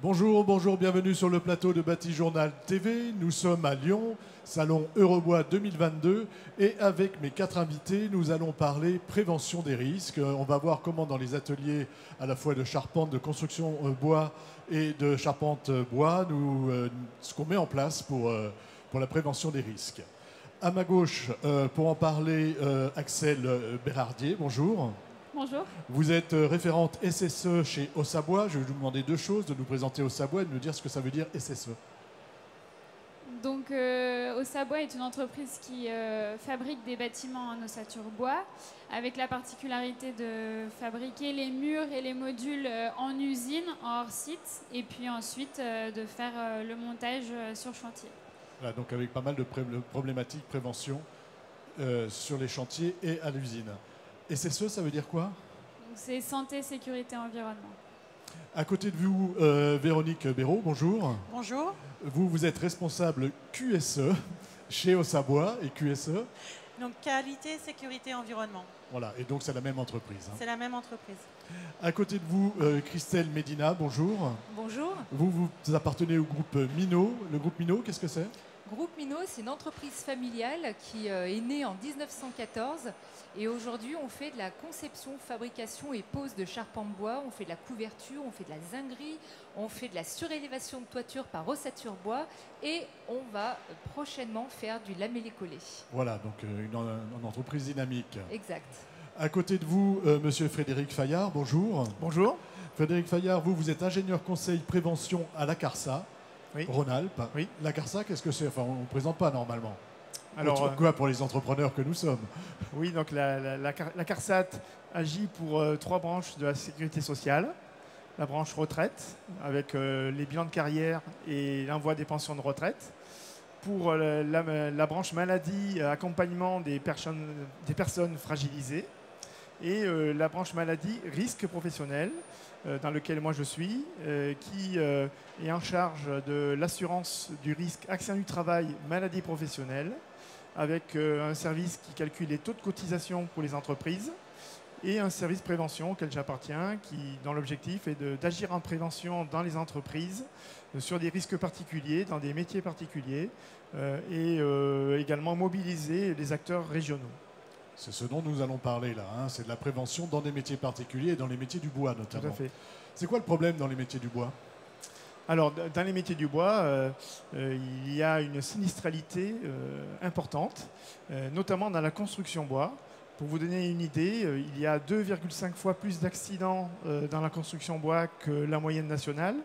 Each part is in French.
Bonjour, bonjour, bienvenue sur le plateau de Bâti Journal TV. Nous sommes à Lyon, salon Eurobois 2022 et avec mes 4 invités, nous allons parler prévention des risques. On va voir comment dans les ateliers à la fois de charpente, de construction bois et de charpente bois, ce qu'on met en place pour la prévention des risques. À ma gauche, pour en parler, Axel Bérardier, bonjour. Bonjour. Vous êtes référente SSE chez Ossabois. Je vais vous demander deux choses, de nous présenter Ossabois et de nous dire ce que ça veut dire SSE. Donc, Ossabois est une entreprise qui fabrique des bâtiments en ossature bois, avec la particularité de fabriquer les murs et les modules en usine, en hors site, et puis ensuite de faire le montage sur chantier. Voilà, donc avec pas mal de problématiques prévention sur les chantiers et à l'usine. SSE, ça veut dire quoi? C'est santé, sécurité, environnement. À côté de vous, Véronique Béraud, bonjour. Bonjour. Vous êtes responsable QSE chez Ossabois et QSE. Donc qualité, sécurité, environnement. Voilà, et donc c'est la même entreprise. C'est la même entreprise. À côté de vous, Christelle Médina, bonjour. Bonjour. Vous appartenez au groupe Minot. Le groupe Minot, qu'est-ce que c'est? Groupe Minot, c'est une entreprise familiale qui est née en 1914 et aujourd'hui on fait de la conception, fabrication et pose de charpente bois, on fait de la couverture, on fait de la zinguerie, on fait de la surélévation de toiture par ossature bois et on va prochainement faire du lamellé-collé. Voilà, donc une entreprise dynamique. Exact. À côté de vous, monsieur Frédéric Fayard, bonjour. Bonjour. Frédéric Fayard, vous êtes ingénieur conseil prévention à la CARSA. Oui. Rhône-Alpes. Oui. La CARSA, qu'est-ce que c'est? Enfin, on ne présente pas normalement. Alors, quoi pour les entrepreneurs que nous sommes? oui, donc la CARSAT agit pour 3 branches de la sécurité sociale. La branche retraite, avec les bilans de carrière et l'envoi des pensions de retraite. Pour la branche maladie, accompagnement des personnes fragilisées. Et la branche maladie, risque professionnel, dans lequel moi je suis, qui est en charge de l'assurance du risque accident du travail, maladie professionnelle, avec un service qui calcule les taux de cotisation pour les entreprises et un service prévention auquel j'appartiens, dont l'objectif est d'agir en prévention dans les entreprises sur des risques particuliers, dans des métiers particuliers, et également mobiliser les acteurs régionaux. C'est ce dont nous allons parler là, hein. C'est de la prévention dans des métiers particuliers et dans les métiers du bois notamment. Tout à fait. C'est quoi le problème dans les métiers du bois? Alors, dans les métiers du bois, il y a une sinistralité importante, notamment dans la construction bois. Pour vous donner une idée, il y a 2,5 fois plus d'accidents dans la construction bois que la moyenne nationale.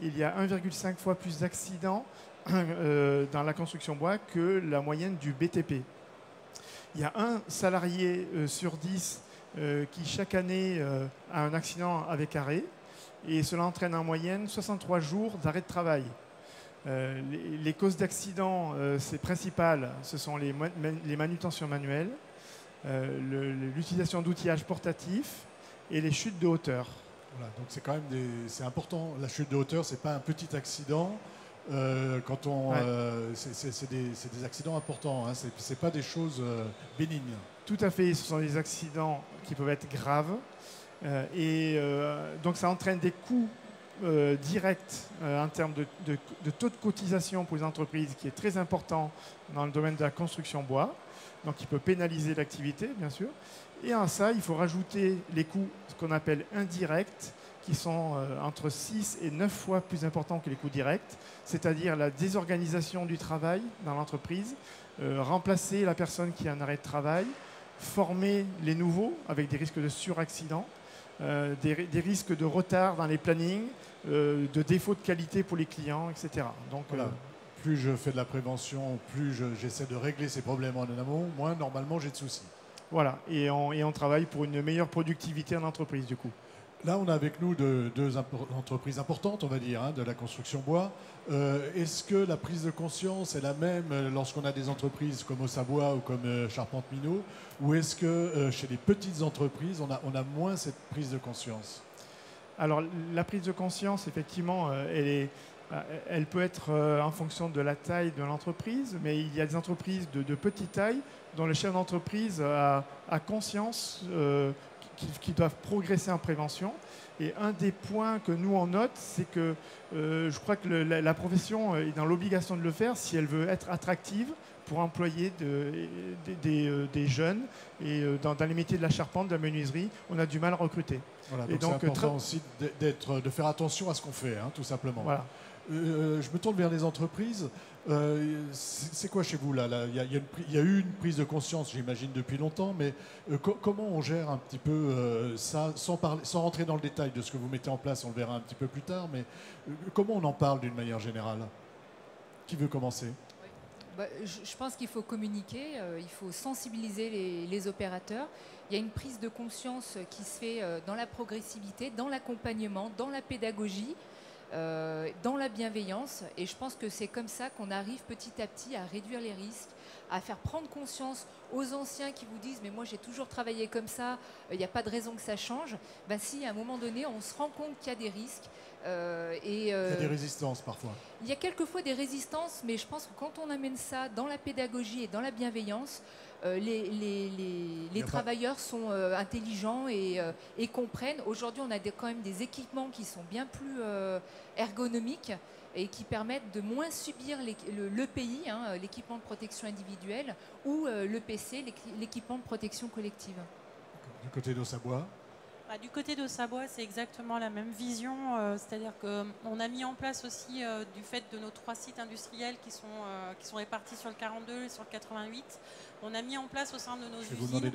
Il y a 1,5 fois plus d'accidents dans la construction bois que la moyenne du BTP. Il y a un salarié sur 10 qui, chaque année, a un accident avec arrêt. Et cela entraîne en moyenne 63 jours d'arrêt de travail. Les causes d'accident, c'est principal, ce sont les manutentions manuelles, l'utilisation d'outillage portatif et les chutes de hauteur. Voilà, donc c'est quand même c'est important. La chute de hauteur, c'est pas un petit accident. Quand on, Ouais. c'est des accidents importants. Hein. C'est pas des choses bénignes. Tout à fait, ce sont des accidents qui peuvent être graves. Donc ça entraîne des coûts directs en termes de taux de cotisation pour les entreprises qui est très important dans le domaine de la construction bois. Donc il peut pénaliser l'activité, bien sûr. Et à ça, il faut rajouter les coûts, ce qu'on appelle indirects, qui sont entre 6 et 9 fois plus importants que les coûts directs, c'est-à-dire la désorganisation du travail dans l'entreprise, remplacer la personne qui est en arrêt de travail, former les nouveaux avec des risques de suraccident, des risques de retard dans les plannings, de défaut de qualité pour les clients, etc. Donc, voilà. Plus je fais de la prévention, plus j'essaie de régler ces problèmes en amont, moins normalement j'ai de soucis. Voilà, et on travaille pour une meilleure productivité en entreprise du coup. Là, on a avec nous deux entreprises importantes, on va dire, hein, de la construction bois. Est-ce que la prise de conscience est la même lorsqu'on a des entreprises comme Ossabois ou comme Charpente Minot, ou est-ce que chez les petites entreprises, on a moins cette prise de conscience? Alors, la prise de conscience, effectivement, elle peut être en fonction de la taille de l'entreprise, mais il y a des entreprises de petite taille dont le chef d'entreprise a conscience qui doivent progresser en prévention. Et un des points que nous on note, c'est que je crois que la profession est dans l'obligation de le faire si elle veut être attractive pour employer des jeunes. Et dans les métiers de la charpente, de la menuiserie, on a du mal à recruter. Voilà, donc c'est important aussi de faire attention à ce qu'on fait, hein, tout simplement. Voilà. Je me tourne vers les entreprises. C'est quoi chez vous là, il y a eu une prise de conscience, j'imagine, depuis longtemps, mais comment on gère un petit peu ça, sans rentrer dans le détail de ce que vous mettez en place, on le verra un petit peu plus tard, mais comment on en parle d'une manière générale? Qui veut commencer? Je pense qu'il faut communiquer, il faut sensibiliser les opérateurs. Il y a une prise de conscience qui se fait dans la progressivité, dans l'accompagnement, dans la pédagogie, dans la bienveillance. Et je pense que c'est comme ça qu'on arrive petit à petit à réduire les risques, à faire prendre conscience aux anciens qui vous disent « mais moi j'ai toujours travaillé comme ça, il n'y a pas de raison que ça change ». Ben si, à un moment donné, on se rend compte qu'il y a des risques. Il y a des résistances parfois. Il y a quelquefois des résistances, mais je pense que quand on amène ça dans la pédagogie et dans la bienveillance, les travailleurs sont intelligents et comprennent. Aujourd'hui, on a quand même des équipements qui sont bien plus ergonomiques et qui permettent de moins subir l'EPI, hein, l'équipement de protection individuelle, ou l'EPC, l'équipement de protection collective. Du côté d'Ossabois? Du côté d'Ossabois, c'est exactement la même vision, c'est-à-dire qu'on a mis en place aussi, du fait de nos 3 sites industriels qui sont répartis sur le 42 et sur le 88, on a mis en place au sein de nos usines,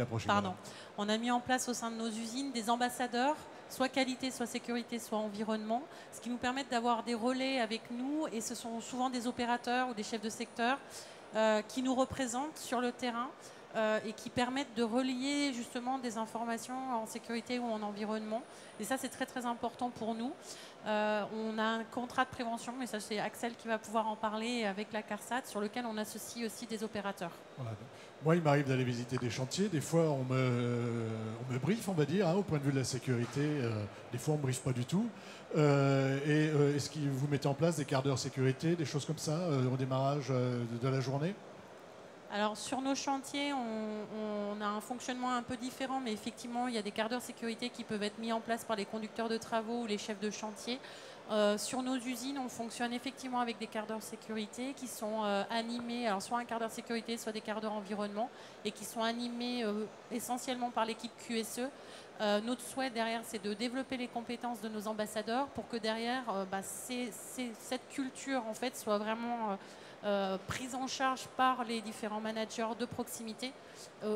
on a mis en place au sein de nos usines des ambassadeurs, soit qualité, soit sécurité, soit environnement, ce qui nous permet d'avoir des relais avec nous, et ce sont souvent des opérateurs ou des chefs de secteur qui nous représentent sur le terrain. Et qui permettent de relier justement des informations en sécurité ou en environnement. Et ça, c'est très très important pour nous. On a un contrat de prévention, mais ça c'est Axel qui va pouvoir en parler avec la CARSAT, sur lequel on associe aussi des opérateurs. Voilà. Moi, il m'arrive d'aller visiter des chantiers. Des fois, on me briefe, on va dire, hein, au point de vue de la sécurité. Des fois, on ne me briefe pas du tout. Est-ce que vous mettez en place des quarts d'heure sécurité, des choses comme ça, au démarrage de la journée ? Alors sur nos chantiers, on a un fonctionnement un peu différent, mais effectivement, il y a des quarts d'heure sécurité qui peuvent être mis en place par les conducteurs de travaux ou les chefs de chantier. Sur nos usines, on fonctionne effectivement avec des quarts d'heure sécurité qui sont animés, alors soit un quart d'heure sécurité, soit des quarts d'heure environnement, et qui sont animés essentiellement par l'équipe QSE. Notre souhait derrière, c'est de développer les compétences de nos ambassadeurs pour que derrière, cette culture en fait soit vraiment prise en charge par les différents managers de proximité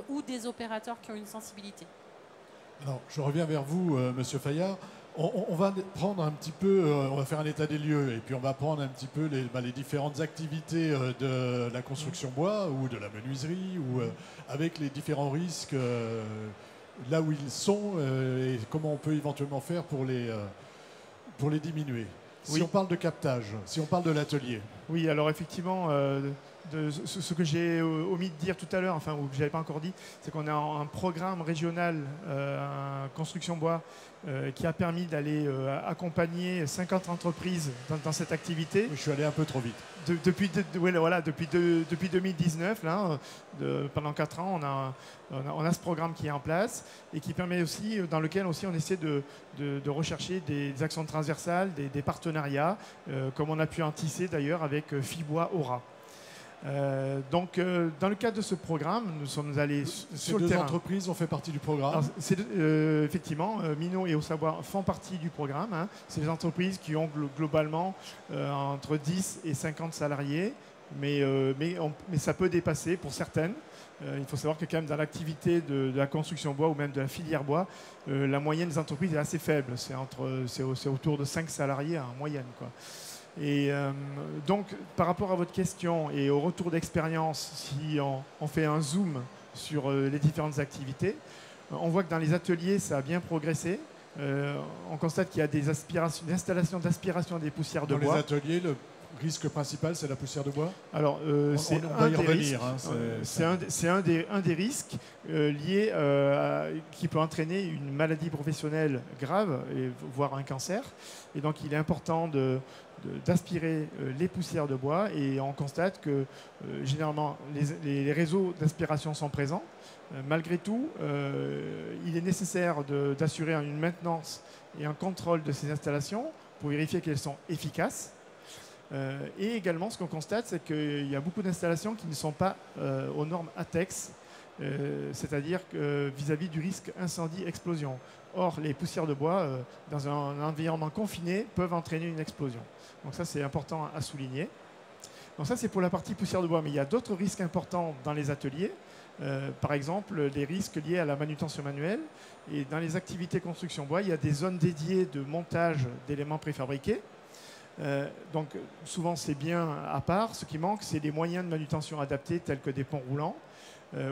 ou des opérateurs qui ont une sensibilité. Alors, je reviens vers vous, Monsieur Fayard. On va prendre un petit peu, on va faire un état des lieux, et puis on va prendre un petit peu les différentes activités de la construction bois ou de la menuiserie, ou avec les différents risques là où ils sont, et comment on peut éventuellement faire pour les diminuer. Si on parle de captage, si on parle de l'atelier. Oui, alors effectivement, ce que j'ai omis de dire tout à l'heure, enfin, ou que je n'avais pas encore dit, c'est qu'on a un programme régional, construction bois, qui a permis d'aller accompagner 50 entreprises dans cette activité. Je suis allé un peu trop vite. Depuis 2019, là, pendant 4 ans, on a ce programme qui est en place et qui permet aussi, dans lequel aussi on essaie de rechercher des actions transversales, des partenariats, comme on a pu en tisser d'ailleurs avec Fibois Aura. Donc, dans le cadre de ce programme, nous sommes allés sur le terrain. Ces 2 entreprises ont fait partie du programme. Alors, effectivement, Minot et Ossabois font partie du programme. Hein. C'est des entreprises qui ont globalement entre 10 et 50 salariés, mais ça peut dépasser pour certaines. Il faut savoir que quand même dans l'activité de la construction bois ou même de la filière bois, la moyenne des entreprises est assez faible. C'est autour de 5 salariés en moyenne, quoi. Et donc, par rapport à votre question et au retour d'expérience, si on fait un zoom sur les différentes activités, on voit que dans les ateliers, ça a bien progressé. On constate qu'il y a des installations d'aspiration des poussières de bois. Dans les ateliers, Risque principal, c'est la poussière de bois. Alors, c'est on va un y des revenir. risques. Hein, C'est un des risques liés qui peut entraîner une maladie professionnelle grave, voire un cancer. Et donc, il est important d'aspirer les poussières de bois. Et on constate que généralement, les réseaux d'aspiration sont présents. Malgré tout, il est nécessaire d'assurer une maintenance et un contrôle de ces installations pour vérifier qu'elles sont efficaces. Et également, ce qu'on constate, c'est qu'il y a beaucoup d'installations qui ne sont pas aux normes ATEX, c'est-à-dire vis-à-vis du risque incendie-explosion. Or, les poussières de bois, dans un environnement confiné, peuvent entraîner une explosion. Donc ça, c'est important à souligner. Donc ça, c'est pour la partie poussière de bois. Mais il y a d'autres risques importants dans les ateliers. Par exemple, les risques liés à la manutention manuelle. Et dans les activités construction bois, il y a des zones dédiées de montage d'éléments préfabriqués. Donc souvent c'est bien à part. Ce qui manque, c'est des moyens de manutention adaptés tels que des ponts roulants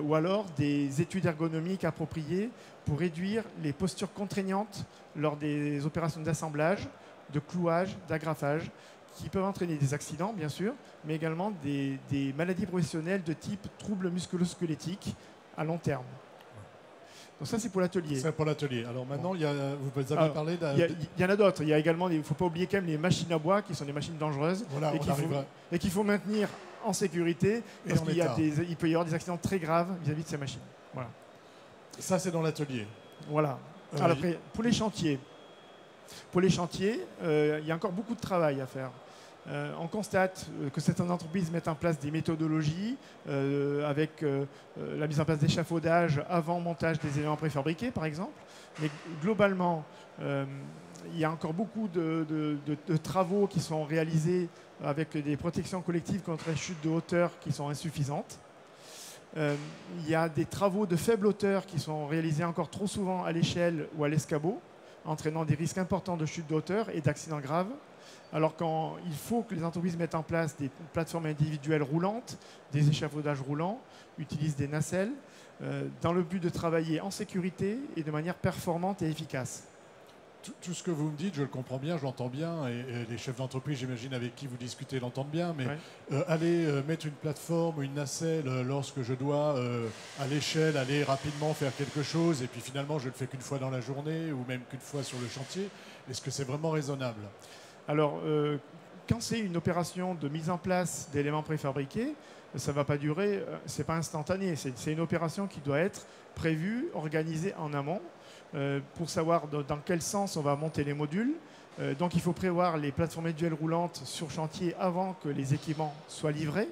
ou alors des études ergonomiques appropriées pour réduire les postures contraignantes lors des opérations d'assemblage, de clouage, d'agrafage qui peuvent entraîner des accidents bien sûr, mais également des maladies professionnelles de type troubles musculo-squelettiques à long terme. Donc ça, c'est pour l'atelier. C'est pour l'atelier. Alors maintenant, vous avez parlé d'un... Il y en a d'autres. Il y a également, il ne faut pas oublier quand même les machines à bois qui sont des machines dangereuses voilà, et qu'il faut maintenir en sécurité parce qu'il peut y avoir des accidents très graves vis-à-vis de ces machines. Voilà. Ça, c'est dans l'atelier. Voilà. Alors après, pour les chantiers, il y a encore beaucoup de travail à faire. On constate que certaines entreprises mettent en place des méthodologies avec la mise en place d'échafaudages avant montage des éléments préfabriqués, par exemple. Mais globalement, il y a encore beaucoup de travaux qui sont réalisés avec des protections collectives contre les chutes de hauteur qui sont insuffisantes. Il y a des travaux de faible hauteur qui sont réalisés encore trop souvent à l'échelle ou à l'escabeau, entraînant des risques importants de chute de hauteur et d'accidents graves. Alors qu'il faut que les entreprises mettent en place des plateformes individuelles roulantes, des échafaudages roulants, utilisent des nacelles, dans le but de travailler en sécurité et de manière performante et efficace. Tout ce que vous me dites, je le comprends bien, je l'entends bien, et les chefs d'entreprise, j'imagine, avec qui vous discutez, l'entendent bien, mais aller mettre une plateforme ou une nacelle lorsque je dois, à l'échelle, aller rapidement faire quelque chose, et puis finalement, je ne le fais qu'une fois dans la journée, ou même qu'une fois sur le chantier, est-ce que c'est vraiment raisonnable ? Alors, quand c'est une opération de mise en place d'éléments préfabriqués, ça ne va pas durer, ce n'est pas instantané. C'est une opération qui doit être prévue, organisée en amont pour savoir dans quel sens on va monter les modules. Donc, il faut prévoir les plateformes individuelles roulantes sur chantier avant que les équipements soient livrés.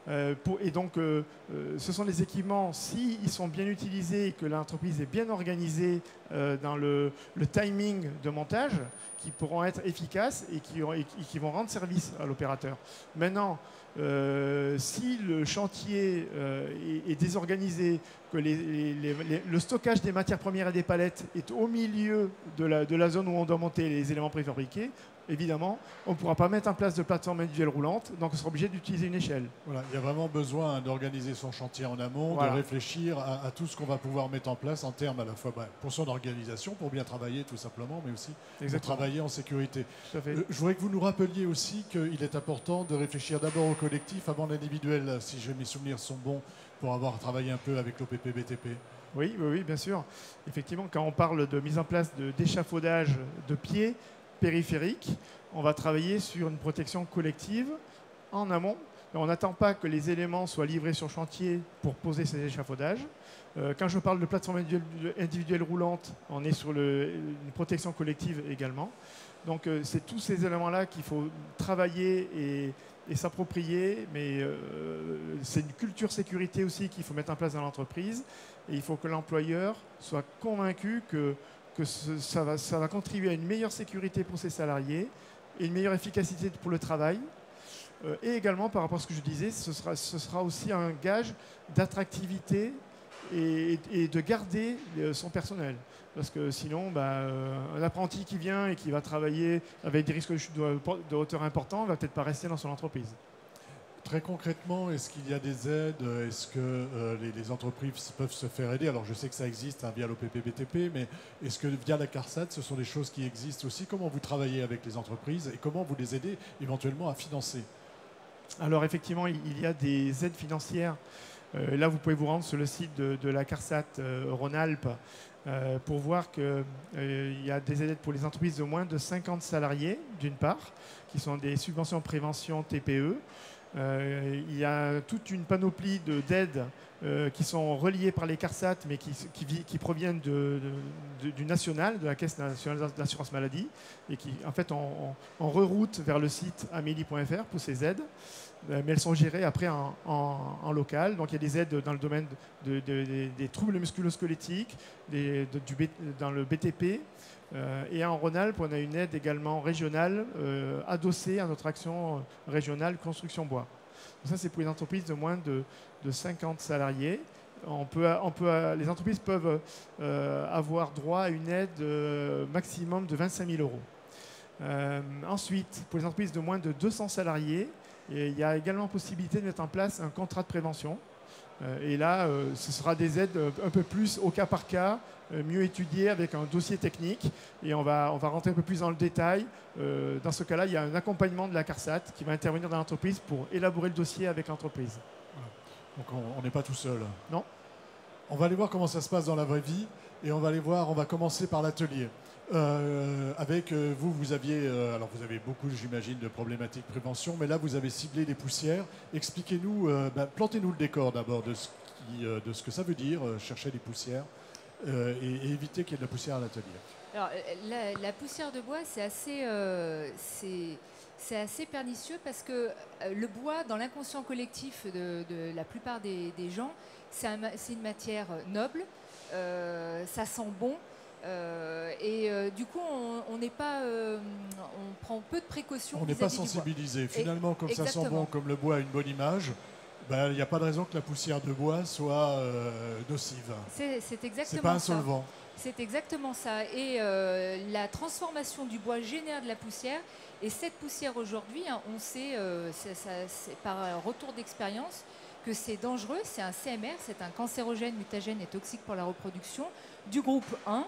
Et donc, ce sont des équipements, s'ils sont bien utilisés et que l'entreprise est bien organisée dans le timing de montage, qui pourront être efficaces et qui vont rendre service à l'opérateur. Maintenant, si le chantier est désorganisé, que le stockage des matières premières et des palettes est au milieu de la zone où on doit monter les éléments préfabriqués, évidemment, on ne pourra pas mettre en place de plateforme individuelle roulante, donc on sera obligé d'utiliser une échelle. Voilà, il y a vraiment besoin d'organiser son chantier en amont, de réfléchir à tout ce qu'on va pouvoir mettre en place en termes à la fois pour son organisation, pour bien travailler tout simplement, mais aussi pour travailler en sécurité. Tout à fait. Je voudrais que vous nous rappeliez aussi qu'il est important de réfléchir d'abord au collectif avant l'individuel, si mes souvenirs sont bons, pour avoir travaillé un peu avec l'OPP-BTP. Oui, bien sûr. Effectivement, quand on parle de mise en place d'échafaudage de pieds, périphérique, on va travailler sur une protection collective en amont. On n'attend pas que les éléments soient livrés sur chantier pour poser ces échafaudages. Quand je parle de plateforme individuelle roulante, on est sur une protection collective également. Donc c'est tous ces éléments-là qu'il faut travailler et s'approprier, mais c'est une culture sécurité aussi qu'il faut mettre en place dans l'entreprise. Et il faut que l'employeur soit convaincu que ça va contribuer à une meilleure sécurité pour ses salariés et une meilleure efficacité pour le travail. Et également, par rapport à ce que je disais, ce sera aussi un gage d'attractivité et de garder son personnel. Parce que sinon, un apprenti qui vient et qui va travailler avec des risques de chute de hauteur importants ne va peut-être pas rester dans son entreprise. très concrètement, est-ce qu'il y a des aides? Est-ce que les entreprises peuvent se faire aider? Alors je sais que ça existe hein, via l'OPP-BTP, mais est-ce que via la CARSAT, ce sont des choses qui existent aussi? Comment vous travaillez avec les entreprises et comment vous les aidez éventuellement à financer? Alors effectivement, il y a des aides financières. Là, vous pouvez vous rendre sur le site de la CARSAT Rhône-Alpes pour voir qu'il y a des aides pour les entreprises de moins de 50 salariés, d'une part, qui sont des subventions prévention TPE. Il y a toute une panoplie d'aides qui sont reliées par les CARSAT, mais qui proviennent du national, de la Caisse nationale d'assurance maladie, et qui, en fait, on reroute vers le site amélie.fr pour ces aides. Mais elles sont gérées après en local. Donc il y a des aides dans le domaine des troubles musculo-squelettiques, dans le BTP. Et en Rhône-Alpes, on a une aide également régionale adossée à notre action régionale construction bois. Donc ça, c'est pour les entreprises de moins de 50 salariés. Les entreprises peuvent avoir droit à une aide maximum de 25 000 €. Ensuite, pour les entreprises de moins de 200 salariés, il y a également possibilité de mettre en place un contrat de prévention. Et là, ce sera des aides un peu plus au cas par cas, mieux étudiées avec un dossier technique. Et on va rentrer un peu plus dans le détail. Dans ce cas-là, il y a un accompagnement de la CARSAT qui va intervenir dans l'entreprise pour élaborer le dossier avec l'entreprise. Donc on n'est pas tout seul. Non. On va aller voir comment ça se passe dans la vraie vie. Et on va commencer par l'atelier. Avec vous aviez, alors vous avez beaucoup, j'imagine, de problématiques prévention, mais là vous avez ciblé les poussières. Expliquez-nous, plantez-nous le décor d'abord de ce que ça veut dire chercher des poussières et éviter qu'il y ait de la poussière à l'atelier. Alors la poussière de bois, c'est assez pernicieux parce que le bois, dans l'inconscient collectif de la plupart des gens, c'est une matière noble, ça sent bon. Du coup, on prend peu de précautions. On n'est pas sensibilisé. Finalement, comme ça sent bon, comme le bois a une bonne image, il n'y a pas de raison que la poussière de bois soit nocive. C'est exactement ça. C'est pas un solvant. C'est exactement ça. Et la transformation du bois génère de la poussière. Et cette poussière aujourd'hui, on sait, c'est par retour d'expérience, que c'est dangereux. C'est un CMR, c'est un cancérogène, mutagène et toxique pour la reproduction du groupe 1.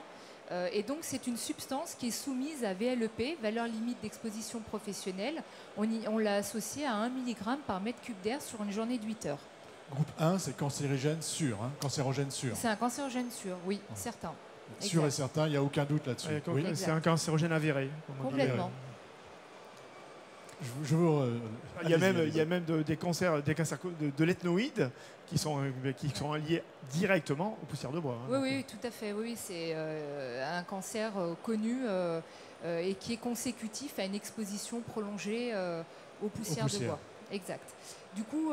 Et donc, c'est une substance qui est soumise à VLEP, valeur limite d'exposition professionnelle. On l'a associé à 1 mg par mètre cube d'air sur une journée de 8 heures. Groupe 1, c'est cancérogène sûr. Cancérogène sûr. C'est un cancérogène sûr, oui, certain. Sûr et certain, il n'y a aucun doute là-dessus. Oui. C'est un cancérogène avéré. Complètement. Il y a même des cancers de l'ethnoïde qui sont liés directement aux poussières de bois. Oui, tout à fait. Oui, c'est un cancer connu et qui est consécutif à une exposition prolongée aux poussières de bois. Exact. Du coup,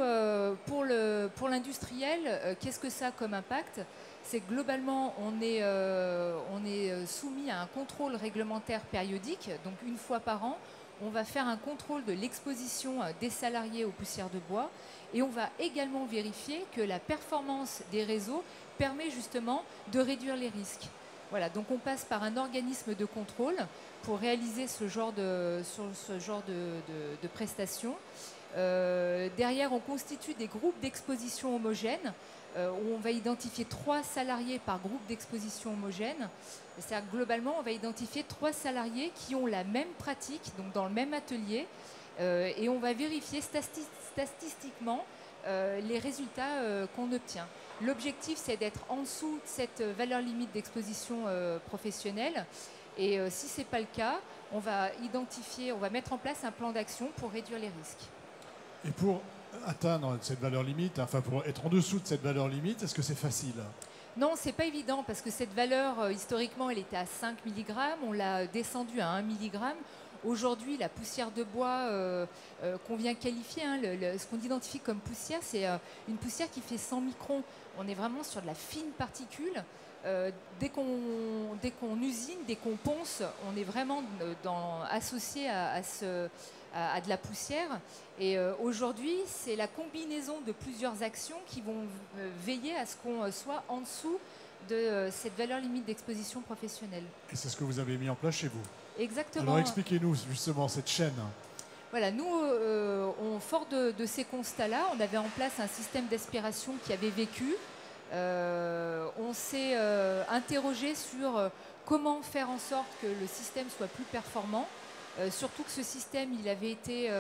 pour l'industriel, qu'est-ce que ça a comme impact? C'est que globalement, on est soumis à un contrôle réglementaire périodique, donc une fois par an. On va faire un contrôle de l'exposition des salariés aux poussières de bois et on va également vérifier que la performance des réseaux permet justement de réduire les risques. Voilà, donc on passe par un organisme de contrôle pour réaliser ce genre de prestations. Derrière, on constitue des groupes d'exposition homogènes où on va identifier 3 salariés par groupe d'exposition homogène. C'est-à-dire globalement, on va identifier 3 salariés qui ont la même pratique, donc dans le même atelier, et on va vérifier statistiquement les résultats qu'on obtient. L'objectif, c'est d'être en dessous de cette valeur limite d'exposition professionnelle. Et si ce n'est pas le cas, on va mettre en place un plan d'action pour réduire les risques. Et pour atteindre cette valeur limite, enfin pour être en dessous de cette valeur limite, est-ce que c'est facile ? Non, c'est pas évident parce que cette valeur, historiquement, elle était à 5 mg. On l'a descendue à 1 mg. Aujourd'hui, la poussière de bois qu'on vient qualifier, ce qu'on identifie comme poussière, c'est une poussière qui fait 100 microns. On est vraiment sur de la fine particule. Dès qu'on usine, dès qu'on ponce, on est vraiment associé à de la poussière. Et aujourd'hui, c'est la combinaison de plusieurs actions qui vont veiller à ce qu'on soit en dessous de cette valeur limite d'exposition professionnelle. Et c'est ce que vous avez mis en place chez vous. Exactement. Alors expliquez-nous justement cette chaîne. Voilà, nous, fort de ces constats-là, on avait en place un système d'aspiration qui avait vécu. On s'est interrogé sur comment faire en sorte que le système soit plus performant. Surtout que ce système, il avait été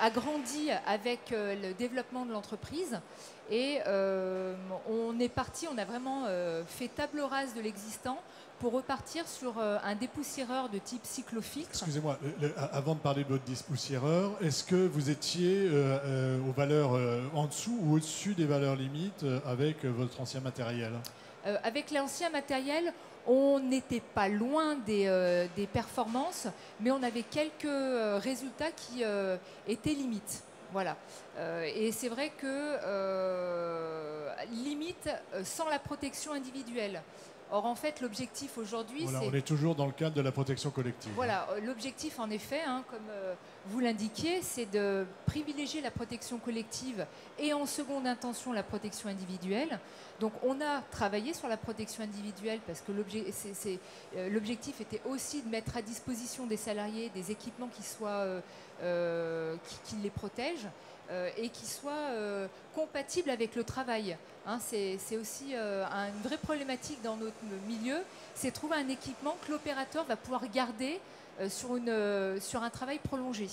agrandi avec le développement de l'entreprise. Et on est parti, on a vraiment fait table rase de l'existant pour repartir sur un dépoussiéreur de type cyclofiltre. Excusez-moi, avant de parler de votre dépoussiéreur, est-ce que vous étiez aux valeurs en dessous ou au-dessus des valeurs limites avec votre ancien matériel? Avec l'ancien matériel, on n'était pas loin des performances, mais on avait quelques résultats qui étaient limites. Voilà. Et c'est vrai que limite sans la protection individuelle. Or, en fait, l'objectif aujourd'hui, voilà, c'est... On est toujours dans le cadre de la protection collective. Voilà, l'objectif, en effet, hein, comme vous l'indiquiez, c'est de privilégier la protection collective et en seconde intention la protection individuelle. Donc, on a travaillé sur la protection individuelle parce que l'objectif était aussi de mettre à disposition des salariés des équipements qui soient, qui les protègent. Et qui soit compatible avec le travail. Hein, c'est aussi une vraie problématique dans notre milieu, c'est trouver un équipement que l'opérateur va pouvoir garder sur un travail prolongé.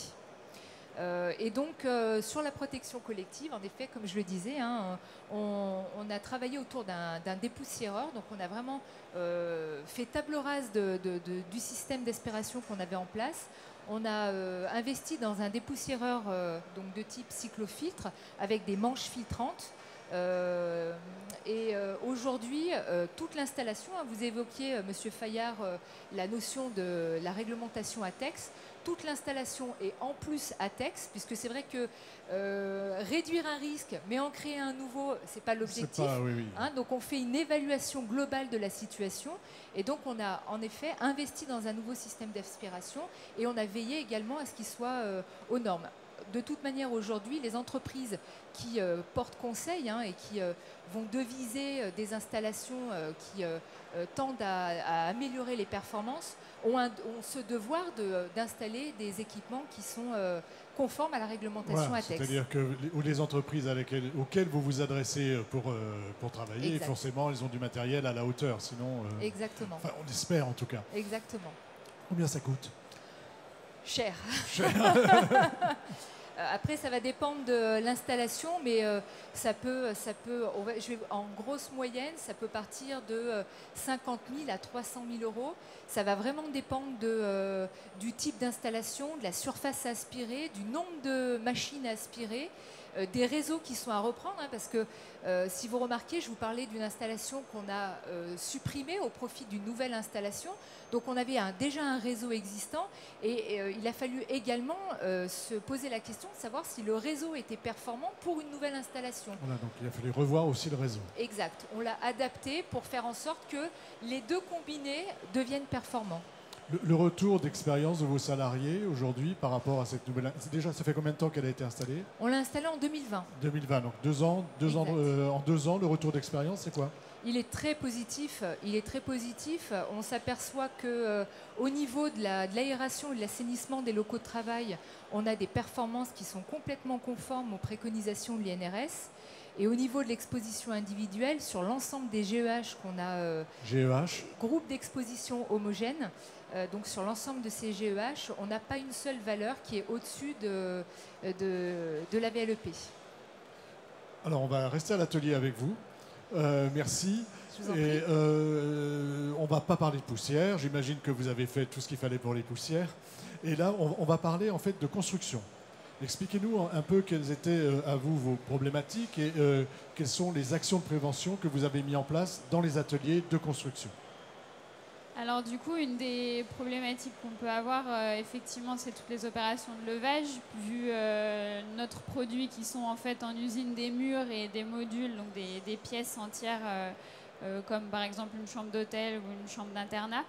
Et donc, sur la protection collective, en effet, comme je le disais, hein, on a travaillé autour d'un dépoussiéreur. Donc, on a vraiment fait table rase du système d'aspiration qu'on avait en place. On a investi dans un dépoussiéreur donc de type cyclofiltre avec des manches filtrantes. Et aujourd'hui, toute l'installation, hein, vous évoquiez, Monsieur Fayard, la notion de la réglementation ATEX. Toute l'installation est en plus ATEX, puisque c'est vrai que réduire un risque, mais en créer un nouveau, c'est pas l'objectif. Oui, oui. Hein, donc on fait une évaluation globale de la situation, et donc on a en effet investi dans un nouveau système d'aspiration, et on a veillé également à ce qu'il soit aux normes. De toute manière, aujourd'hui, les entreprises qui portent conseil hein, et qui vont deviser des installations qui tendent à améliorer les performances ont ce devoir d'installer des équipements qui sont conformes à la réglementation voilà, ATEX. C'est-à-dire que les entreprises auxquelles vous vous adressez pour travailler, exact. Forcément, elles ont du matériel à la hauteur. Sinon, exactement. Enfin, on espère en tout cas. Exactement. Combien ça coûte? Cher. Après, ça va dépendre de l'installation, mais en grosse moyenne, ça peut partir de 50 000 à 300 000 euros. Ça va vraiment dépendre du type d'installation, de la surface à aspirer, du nombre de machines à aspirer, des réseaux qui sont à reprendre, hein, parce que si vous remarquez, je vous parlais d'une installation qu'on a supprimée au profit d'une nouvelle installation. Donc on avait déjà un réseau existant et il a fallu également se poser la question de savoir si le réseau était performant pour une nouvelle installation. Voilà, donc il a fallu revoir aussi le réseau. Exact. On l'a adapté pour faire en sorte que les deux combinés deviennent performants. Le retour d'expérience de vos salariés aujourd'hui par rapport à cette nouvelle... Déjà, ça fait combien de temps qu'elle a été installée? On l'a installée en 2020. 2020, donc 2 ans. En 2 ans, le retour d'expérience, c'est quoi? Il est très positif. On s'aperçoit qu'au niveau de l'aération et de l'assainissement des locaux de travail, on a des performances qui sont complètement conformes aux préconisations de l'INRS. Et au niveau de l'exposition individuelle, sur l'ensemble des GEH qu'on a, groupe d'exposition homogène, donc sur l'ensemble de ces GEH, on n'a pas une seule valeur qui est au-dessus de la VLEP. Alors on va rester à l'atelier avec vous. Merci. Je vous en prie. On ne va pas parler de poussière. J'imagine que vous avez fait tout ce qu'il fallait pour les poussières. Et là, on va parler en fait de construction. Expliquez-nous un peu quelles étaient à vous vos problématiques et quelles sont les actions de prévention que vous avez mis en place dans les ateliers de construction. Alors du coup, une des problématiques qu'on peut avoir, effectivement, c'est toutes les opérations de levage, vu notre produit qui sont en fait en usine des murs et des modules, donc des pièces entières, comme par exemple une chambre d'hôtel ou une chambre d'internat.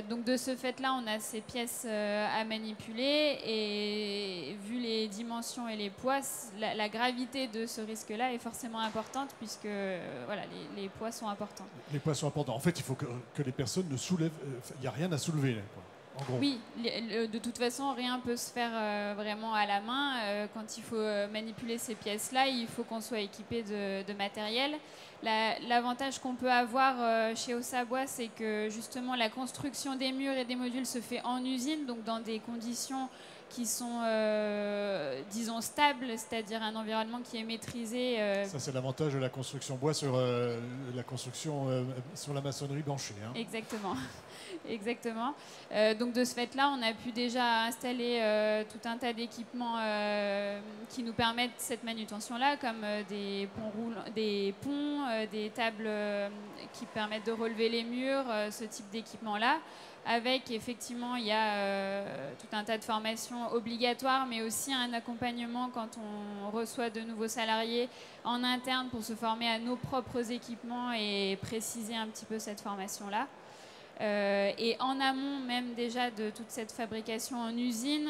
Donc de ce fait-là, on a ces pièces à manipuler et vu les dimensions et les poids, la gravité de ce risque-là est forcément importante puisque voilà, les poids sont importants. Les poids sont importants. En fait, il faut que les personnes ne soulèvent... Il n'y a rien à soulever. Là, quoi. en gros. Oui, de toute façon, rien ne peut se faire vraiment à la main. Quand il faut manipuler ces pièces-là, il faut qu'on soit équipé de matériel. L'avantage qu'on peut avoir chez Haussabois, c'est que justement la construction des murs et des modules se fait en usine, donc dans des conditions qui sont, disons, stables, c'est-à-dire un environnement qui est maîtrisé. Ça, c'est l'avantage de la construction bois sur la construction sur la maçonnerie blanchée. Hein. Exactement. Exactement. Donc de ce fait-là, on a pu déjà installer tout un tas d'équipements qui nous permettent cette manutention-là, comme des ponts, des tables qui permettent de relever les murs, ce type d'équipement-là. Avec, effectivement, il y a tout un tas de formations obligatoires, mais aussi un accompagnement quand on reçoit de nouveaux salariés en interne pour se former à nos propres équipements et préciser un petit peu cette formation-là. Et en amont même déjà de toute cette fabrication en usine,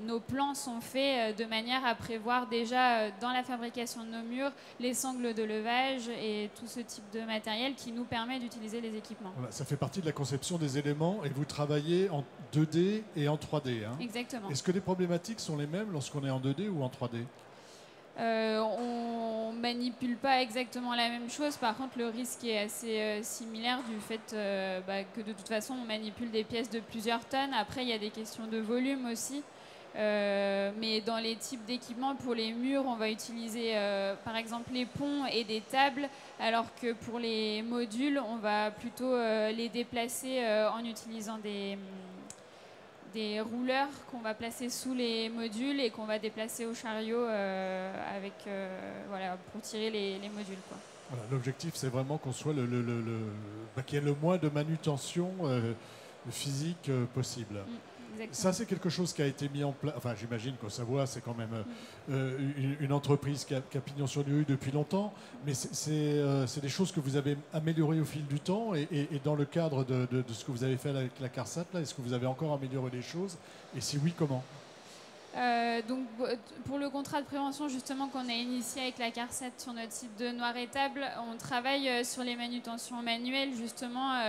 nos plans sont faits de manière à prévoir déjà dans la fabrication de nos murs les sangles de levage et tout ce type de matériel qui nous permet d'utiliser les équipements. Voilà, ça fait partie de la conception des éléments et vous travaillez en 2D et en 3D. Hein. Exactement. Est-ce que les problématiques sont les mêmes lorsqu'on est en 2D ou en 3D ? On manipule pas exactement la même chose. Par contre, le risque est assez similaire du fait que de toute façon, on manipule des pièces de plusieurs tonnes. Après, il y a des questions de volume aussi. Mais dans les types d'équipements, pour les murs, on va utiliser par exemple les ponts et des tables, alors que pour les modules, on va plutôt les déplacer en utilisant des rouleurs qu'on va placer sous les modules et qu'on va déplacer au chariot pour tirer les modules, quoi. Voilà, l'objectif, c'est vraiment qu'on soit qu'il y ait le moins de manutention physique possible. Exactement. Ça, c'est quelque chose qui a été mis en place. Enfin, j'imagine qu'Haussabois, c'est quand même une entreprise qui a pignon sur rue depuis longtemps. Mais c'est des choses que vous avez améliorées au fil du temps. Et dans le cadre de ce que vous avez fait avec la CARSAT, est-ce que vous avez encore amélioré les choses? Et si oui, comment? Donc, pour le contrat de prévention justement qu'on a initié avec la CARSAT sur notre site de Noir-Étable, on travaille sur les manutentions manuelles justement,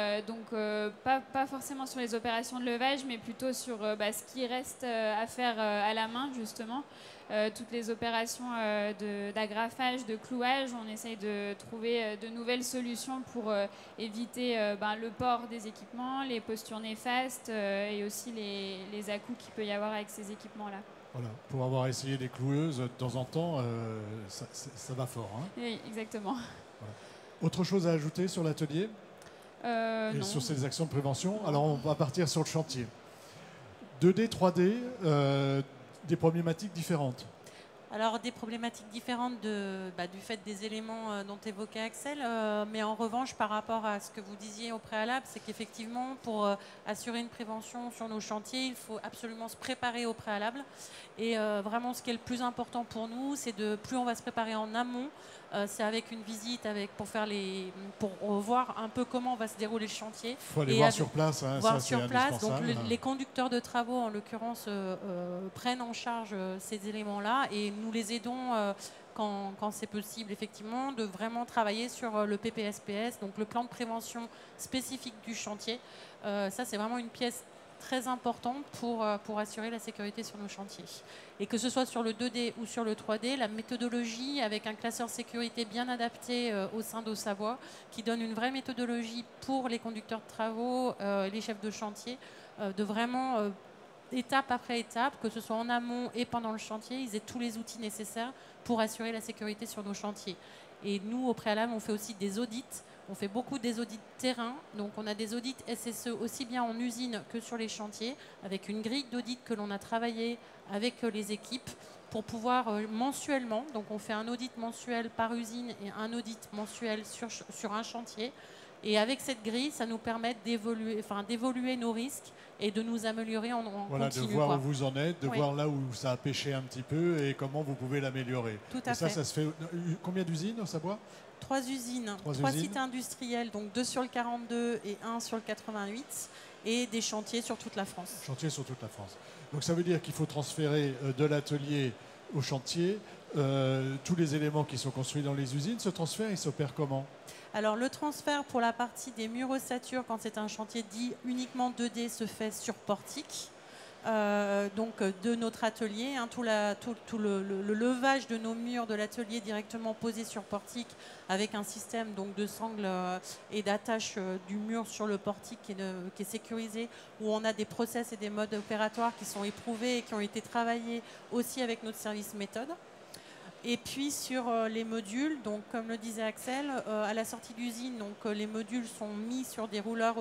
pas forcément sur les opérations de levage, mais plutôt sur ce qui reste à faire à la main justement. Toutes les opérations d'agrafage, de clouage, on essaye de trouver de nouvelles solutions pour éviter le port des équipements, les postures néfastes et aussi les à-coups qu'il peut y avoir avec ces équipements-là. Voilà, pour avoir essayé des cloueuses de temps en temps, ça va fort. Hein. Oui, exactement. Voilà. Autre chose à ajouter sur l'atelier et sur ces actions de prévention? Alors on va partir sur le chantier. 2D, 3D, des problématiques différentes. Alors des problématiques différentes du fait des éléments dont évoquait Axel, mais en revanche par rapport à ce que vous disiez au préalable, c'est qu'effectivement pour assurer une prévention sur nos chantiers, il faut absolument se préparer au préalable. Et vraiment ce qui est le plus important pour nous, c'est plus on va se préparer en amont, c'est avec une visite, pour voir un peu comment va se dérouler le chantier. Il faut aller voir sur place. Hein, voir sur place. Donc les conducteurs de travaux, en l'occurrence, prennent en charge ces éléments-là et nous les aidons quand c'est possible, effectivement, de vraiment travailler sur le PPSPS, donc le plan de prévention spécifique du chantier. Ça, c'est vraiment une pièce très importante pour assurer la sécurité sur nos chantiers. Et que ce soit sur le 2D ou sur le 3D, la méthodologie avec un classeur sécurité bien adapté au sein d'Haussabois, qui donne une vraie méthodologie pour les conducteurs de travaux, les chefs de chantier, de vraiment, étape après étape, que ce soit en amont et pendant le chantier, ils aient tous les outils nécessaires pour assurer la sécurité sur nos chantiers. Et nous, au préalable, on fait aussi des audits. On fait beaucoup des audits terrain, donc on a des audits SSE aussi bien en usine que sur les chantiers, avec une grille d'audit que l'on a travaillé avec les équipes pour pouvoir mensuellement, donc on fait un audit mensuel par usine et un audit mensuel sur un chantier. Et avec cette grille, ça nous permet d'évoluer nos risques et de nous améliorer en continu. De voir où vous en êtes, de voir là où ça a pêché un petit peu et comment vous pouvez l'améliorer. Tout à fait. Ça se fait. Combien d'usines, Haussabois? 3 usines, 3 sites industriels, donc 2 sur le 42 et 1 sur le 88, et des chantiers sur toute la France. Chantiers sur toute la France. Donc ça veut dire qu'il faut transférer de l'atelier au chantier. Tous les éléments qui sont construits dans les usines se transfèrent et s'opèrent comment? Alors le transfert pour la partie des murs ossature, quand c'est un chantier dit uniquement 2D, se fait sur portique. Donc de notre atelier, hein, tout le levage de nos murs de l'atelier directement posé sur portique avec un système donc, de sangle et d'attache du mur sur le portique qui est sécurisé, où on a des process et des modes opératoires qui sont éprouvés et qui ont été travaillés aussi avec notre service méthode. Et puis sur les modules, donc comme le disait Axel, à la sortie d'usine, donc les modules sont mis sur des rouleurs,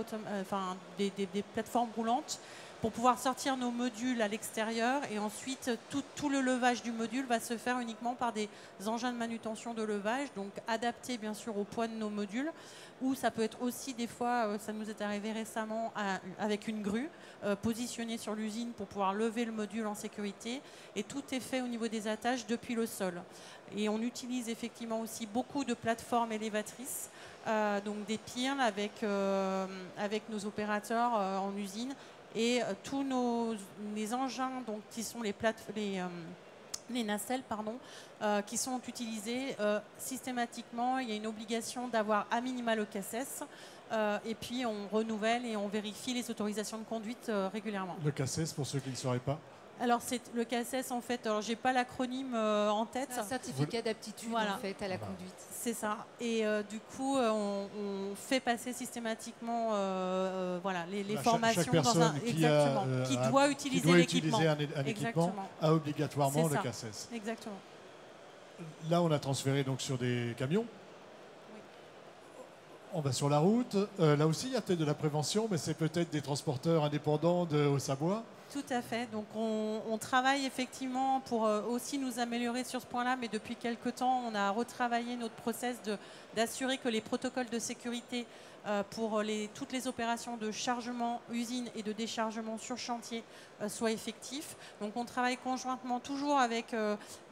des plateformes roulantes pour pouvoir sortir nos modules à l'extérieur, et ensuite tout le levage du module va se faire uniquement par des engins de manutention de levage, donc adaptés bien sûr au poids de nos modules, ou ça peut être aussi des fois, ça nous est arrivé récemment avec une grue positionnée sur l'usine pour pouvoir lever le module en sécurité, et tout est fait au niveau des attaches depuis le sol. Et on utilise effectivement aussi beaucoup de plateformes élévatrices, donc des piles avec nos opérateurs en usine, et tous les engins donc, qui sont les nacelles qui sont utilisés systématiquement. Il y a une obligation d'avoir à minima le CACES, et puis on renouvelle et on vérifie les autorisations de conduite régulièrement. Le CACES, pour ceux qui ne le sauraient pas? Alors c'est le CACES en fait, alors j'ai pas l'acronyme en tête. Un certificat d'aptitude en fait à la conduite. C'est ça. Et du coup, on fait passer systématiquement les formations chaque personne qui doit utiliser l'équipement. Un équipement a obligatoirement le CACES. Exactement. Là, on a transféré donc sur des camions. Oui. On va sur la route. Là aussi, il y a peut-être de la prévention, mais c'est peut-être des transporteurs indépendants de Haut-Savoie. Tout à fait. Donc on travaille effectivement pour aussi nous améliorer sur ce point-là, mais depuis quelques temps, on a retravaillé notre process d'assurer que les protocoles de sécurité pour toutes les opérations de chargement usine et de déchargement sur chantier soient effectifs. Donc on travaille conjointement toujours avec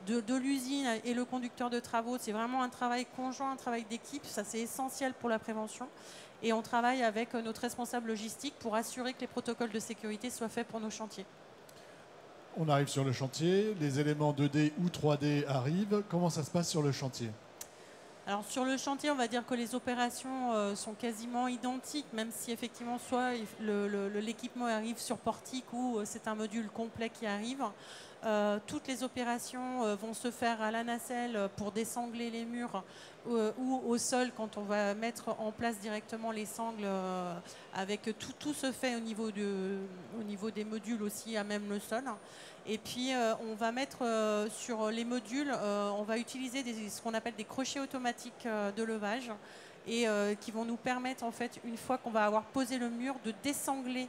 de l'usine et le conducteur de travaux. C'est vraiment un travail conjoint, un travail d'équipe. Ça, c'est essentiel pour la prévention. Et on travaille avec notre responsable logistique pour assurer que les protocoles de sécurité soient faits pour nos chantiers. On arrive sur le chantier, les éléments 2D ou 3D arrivent. Comment ça se passe sur le chantier? Alors sur le chantier, on va dire que les opérations sont quasiment identiques, même si effectivement soit l'équipement arrive sur portique ou c'est un module complet qui arrive. Toutes les opérations vont se faire à la nacelle pour désangler les murs ou au sol quand on va mettre en place directement les sangles. Tout se fait au niveau des modules aussi, à même le sol. Et puis on va mettre sur les modules, on va utiliser ce qu'on appelle des crochets automatiques de levage, et qui vont nous permettre en fait, une fois qu'on va avoir posé le mur, de désangler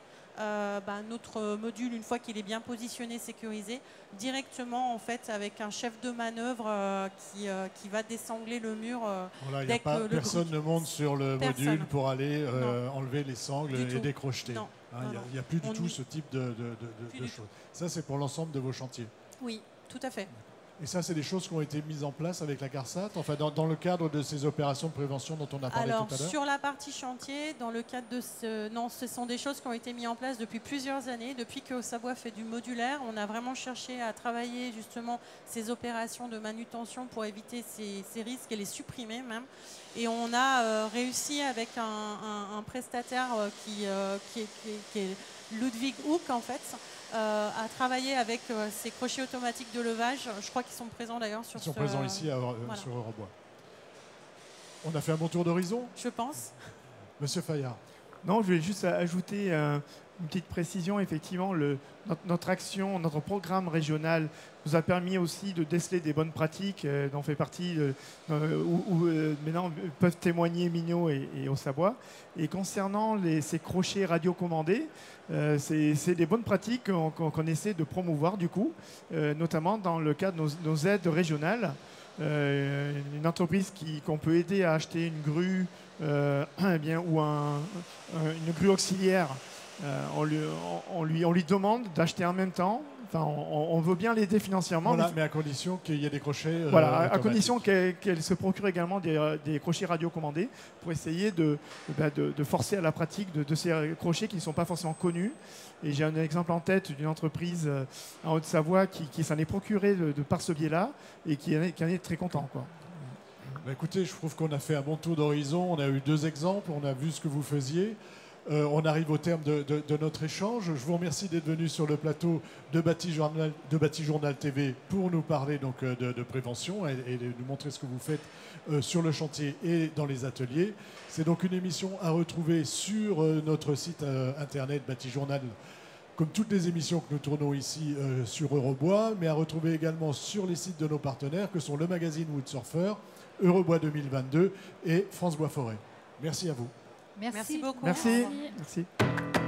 notre module une fois qu'il est bien positionné, sécurisé, directement en fait avec un chef de manœuvre qui va désangler le mur. Voilà, personne ne monte sur le module pour aller enlever les sangles et décrocheter. Il n'y a plus du tout ce type de choses. Ça, c'est pour l'ensemble de vos chantiers. Oui, tout à fait. Et ça, c'est des choses qui ont été mises en place avec la CARSAT, enfin dans le cadre de ces opérations de prévention dont on a parlé tout à l'heure? Sur la partie chantier, dans le cadre de ce sont des choses qui ont été mises en place depuis plusieurs années. Depuis que Haut-Savoie fait du modulaire, on a vraiment cherché à travailler justement ces opérations de manutention pour éviter ces risques et les supprimer même. Et on a réussi avec un prestataire qui est Ludwig Hook en fait, à travailler avec ces crochets automatiques de levage. Je crois qu'ils sont présents d'ailleurs sur Ils sont présents ici sur Eurobois. On a fait un bon tour d'horizon? Je pense. Monsieur Fayard. Non, je voulais juste ajouter une petite précision. Effectivement, notre action, notre programme régional nous a permis aussi de déceler des bonnes pratiques dont fait partie, où maintenant peuvent témoigner Mignot et Haut-Savoie. Et concernant ces crochets radiocommandés, c'est des bonnes pratiques qu'on essaie de promouvoir du coup, notamment dans le cadre de nos aides régionales. Une entreprise qu'on peut aider à acheter une grue ou une grue auxiliaire, on lui demande d'acheter en même temps. Enfin, on veut bien l'aider financièrement. Voilà, mais à condition qu'il y ait des crochets. Voilà, à condition qu'elle se procure également des crochets radiocommandés pour essayer de forcer à la pratique de ces crochets qui ne sont pas forcément connus. Et j'ai un exemple en tête d'une entreprise en Haute-Savoie qui s'en est procuré par ce biais-là et qui en est très content, quoi. Bah, écoutez, je trouve qu'on a fait un bon tour d'horizon. On a eu 2 exemples, on a vu ce que vous faisiez. On arrive au terme de notre échange. Je vous remercie d'être venu sur le plateau de Bâti Journal TV pour nous parler donc, de prévention et de nous montrer ce que vous faites sur le chantier et dans les ateliers. C'est donc une émission à retrouver sur notre site internet Bâti Journal, comme toutes les émissions que nous tournons ici sur Eurobois, mais à retrouver également sur les sites de nos partenaires que sont le magazine Woodsurfer, Eurobois 2022 et France Bois Forêt. Merci à vous. Merci beaucoup. Merci. Merci. Merci.